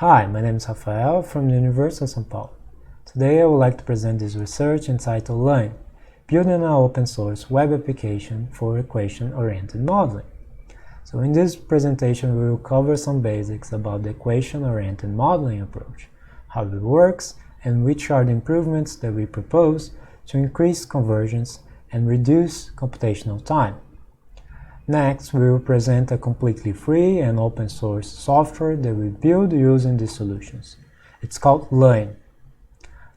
Hi, my name is Rafael from the University of São Paulo. Today I would like to present this research entitled Laine, building an open source web application for equation-oriented modeling. So in this presentation we will cover some basics about the equation-oriented modeling approach, how it works, and which are the improvements that we propose to increase convergence and reduce computational time. Next, we will present a completely free and open source software that we build using these solutions. It's called Laine.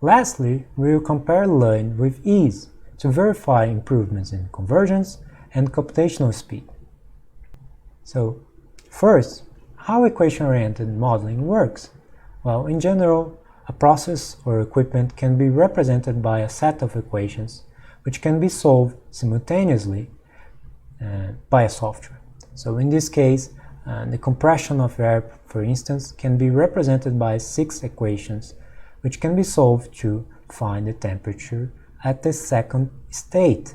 Lastly, we will compare Laine with ease to verify improvements in convergence and computational speed. So, first, how equation-oriented modeling works? Well, in general, a process or equipment can be represented by a set of equations which can be solved simultaneously by a software. So in this case, the compression of air, for instance, can be represented by 6 equations which can be solved to find the temperature at the second state.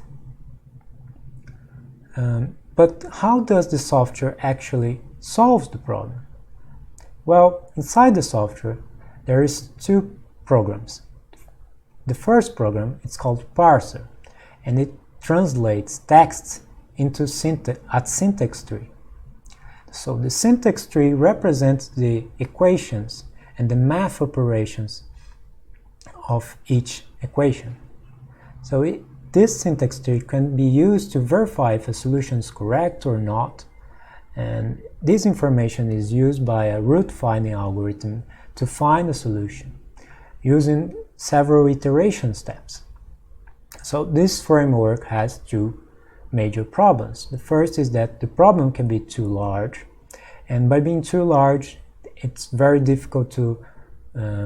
But how does the software actually solve the problem? Well, inside the software there is 2 programs. The first program is called parser, and it translates texts into a syntax tree. So the syntax tree represents the equations and the math operations of each equation. So this syntax tree can be used to verify if a solution is correct or not, and this information is used by a root finding algorithm to find a solution using several iteration steps. So this framework has 2 major problems. The first is that the problem can be too large, and by being too large it's very difficult to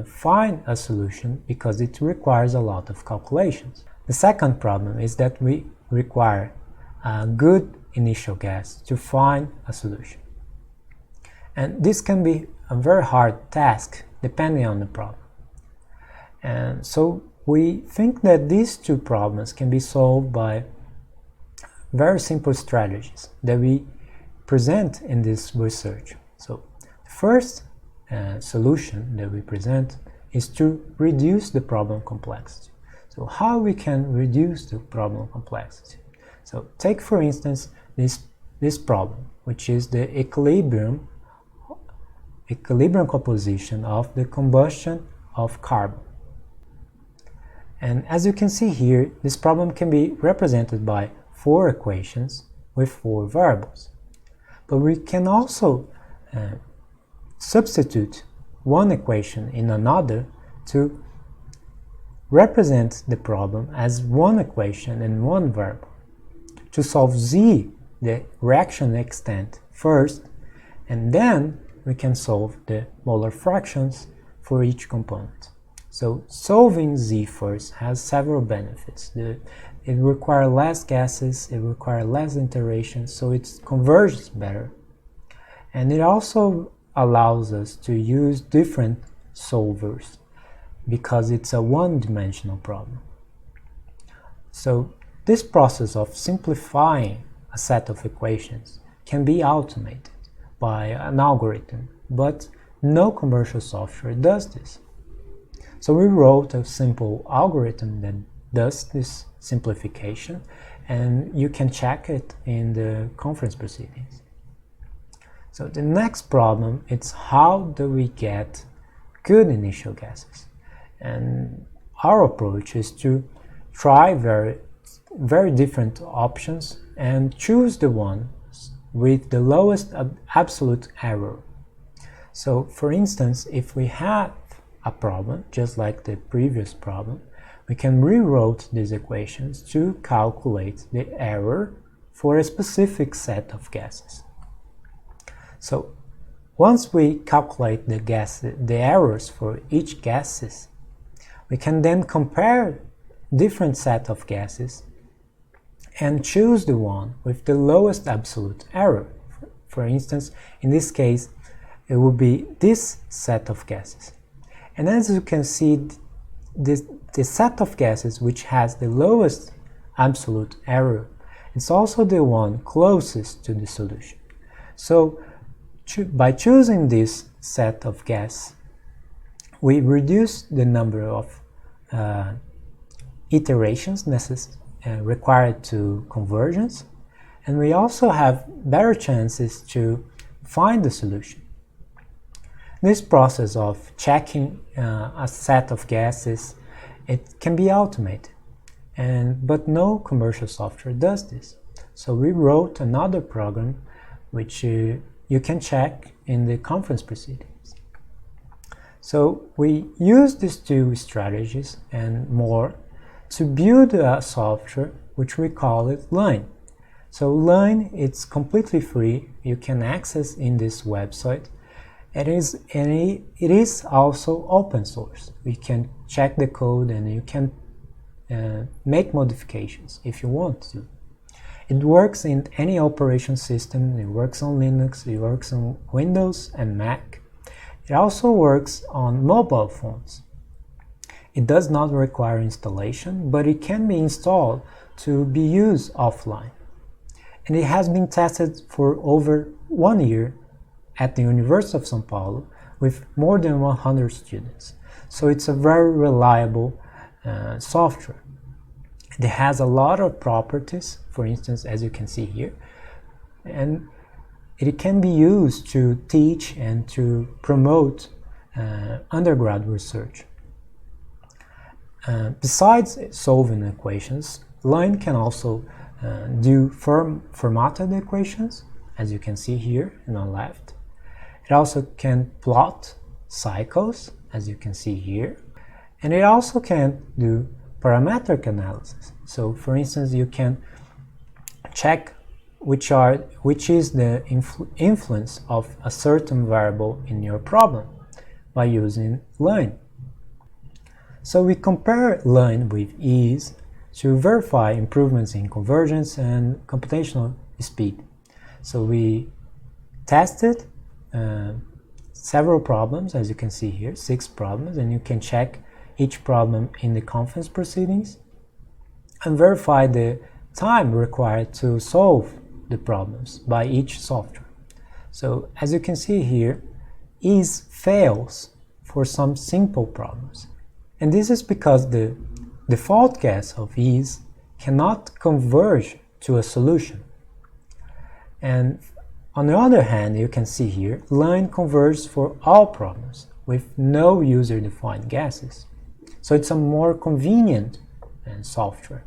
find a solution because it requires a lot of calculations. The second problem is that we require a good initial guess to find a solution, and this can be a very hard task depending on the problem. And so we think that these 2 problems can be solved by very simple strategies that we present in this research. So the first solution that we present is to reduce the problem complexity. So how we can reduce the problem complexity? So take for instance this problem, which is the equilibrium composition of the combustion of carbon. And as you can see here, this problem can be represented by 4 equations with 4 variables. But we can also substitute one equation in another to represent the problem as one equation and one variable. To solve z, the reaction extent, first, and then we can solve the molar fractions for each component. So solving z first has several benefits. It requires less gases, it requires less iterations, so it converges better. And it also allows us to use different solvers because it's a one-dimensional problem. So this process of simplifying a set of equations can be automated by an algorithm, but no commercial software does this. So we wrote a simple algorithm that does this simplification, and you can check it in the conference proceedings. So the next problem is how do we get good initial guesses? And our approach is to try very different options and choose the one with the lowest absolute error. So for instance, if we have a problem, just like the previous problem, we can rewrite these equations to calculate the error for a specific set of gases. So once we calculate the errors for each gases, we can then compare different set of gases and choose the one with the lowest absolute error. For instance, in this case, it will be this set of gases. And as you can see, the set of gases which has the lowest absolute error is also the one closest to the solution. So by choosing this set of gas, we reduce the number of iterations required to convergence, and we also have better chances to find the solution. This process of checking a set of gases, it can be automated, but no commercial software does this. So we wrote another program which you can check in the conference proceedings. So we use these two strategies and more to build a software which we call it Laine. So Laine, it's completely free. You can access in this website. It is also open source. You can check the code and you can make modifications if you want to. It works in any operation system. It works on Linux, it works on Windows and Mac. It also works on mobile phones. It does not require installation, but it can be installed to be used offline. And it has been tested for over 1 year at the University of São Paulo with more than 100 students. So it's a very reliable software. It has a lot of properties, for instance, as you can see here, and it can be used to teach and to promote undergrad research. Besides solving equations, Laine can also do formatted equations, as you can see here on the left. It also can plot cycles, as you can see here, and it also can do parametric analysis. So, for instance, you can check which is the influence of a certain variable in your problem by using Laine. So we compare Laine with ease to verify improvements in convergence and computational speed. So we tested several problems, as you can see here, 6 problems, and you can check each problem in the conference proceedings and verify the time required to solve the problems by each software. So as you can see here, ease fails for some simple problems. And this is because the default guess of ease cannot converge to a solution. And on the other hand, you can see here, Laine converges for all problems with no user-defined guesses. So it's a more convenient software.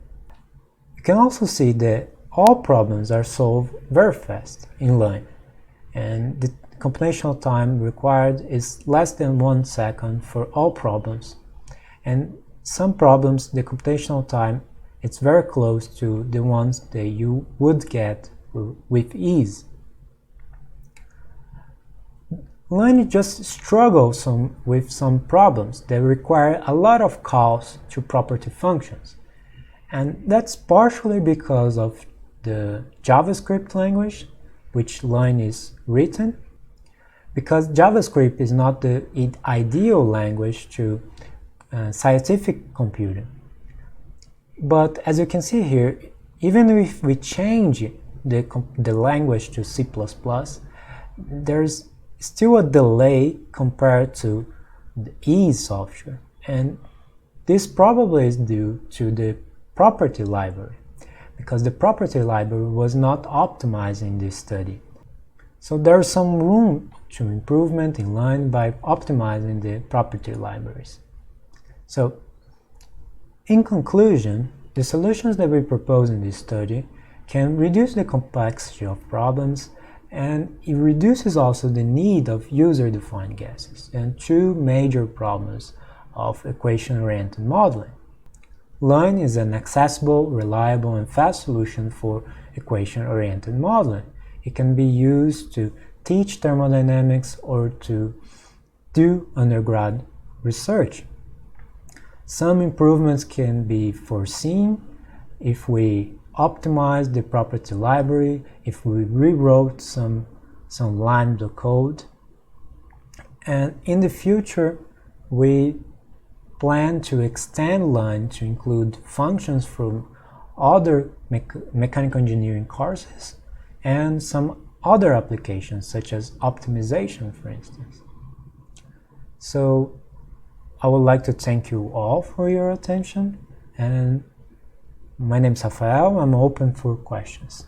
You can also see that all problems are solved very fast in Laine, and the computational time required is less than 1 second for all problems. And some problems, the computational time, it's very close to the ones that you would get with ease. Laine just struggles with some problems that require a lot of calls to property functions. And that's partially because of the JavaScript language, which Laine is written, because JavaScript is not the ideal language to scientific computing. But as you can see here, even if we change the language to C++, there's still a delay compared to the ease software, and this probably is due to the property library, because the property library was not optimized in this study. So there's some room to improvement in Laine by optimizing the property libraries. So, in conclusion, the solutions that we propose in this study can reduce the complexity of problems, and it reduces also the need of user-defined guesses and 2 major problems of equation-oriented modeling. Laine is an accessible, reliable, and fast solution for equation-oriented modeling. It can be used to teach thermodynamics or to do undergrad research. Some improvements can be foreseen if we optimize the property library, if we rewrote some lambda code. And in the future, we plan to extend Laine to include functions from other mechanical engineering courses and some other applications, such as optimization, for instance. So I would like to thank you all for your attention, and my name is Rafael. I'm open for questions.